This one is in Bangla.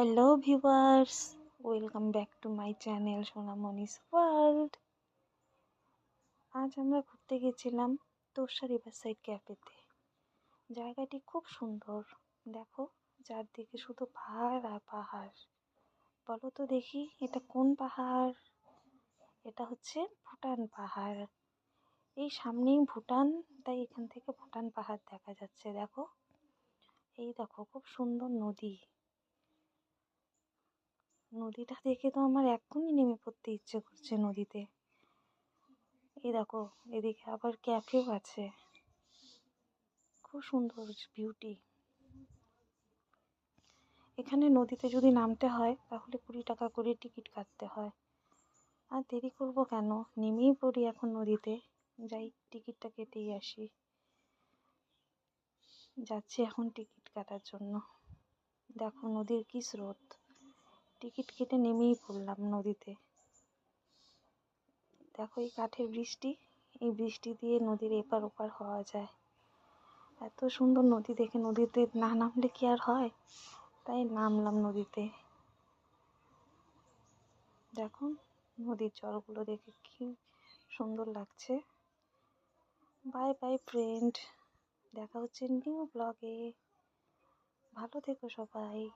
Hello viewers, welcome back to my channel Sonamoni's world. আজ আমরা ঘুরতে গেছিলাম তোর্ষা রিভার সাইড ক্যাফেতে। জায়গাটি খুব সুন্দর। দেখো, চারদিকে শুধু পাহাড় আর পাহাড়। বলো তো দেখি, এটা কোন পাহাড়? এটা হচ্ছে ভুটান পাহাড়। এই সামনেই ভুটান, তাই এখান থেকে ভুটান পাহাড় দেখা যাচ্ছে। দেখো, এই দেখো, খুব সুন্দর নদী। নদীটা দেখে তো আমার এক্ষুনি নেমে পড়তে ইচ্ছে করছে নদীতে। এই দেখো, এদিকে আবার ক্যাফেও আছে। খুব সুন্দর বিউটি। এখানে নদীতে যদি নামতে হয় তাহলে 20 টাকা করে টিকিট কাটতে হয়। আর দেরি করব কেন, নেমেই পড়ি এখন নদীতে। যাই, টিকিটটা কেটেই আসি। যাচ্ছি এখন টিকিট কাটার জন্য। দেখো নদীর কি স্রোত। টিকিট কেটে নেমেই পড়লাম নদীতে। দেখো এই কাঠের বৃষ্টি, এই বৃষ্টি দিয়ে নদীর এপার ওপার হওয়া যায়। এত সুন্দর নদী দেখে নদীতে না নামলে কি আর হয়? তাই নামলাম নদীতে। দেখো নদীর জলগুলো দেখে কি সুন্দর লাগছে। বাই বাই ফ্রেন্ড, দেখা হচ্ছে নিউ ব্লগে। ভালো থেকো সবাই।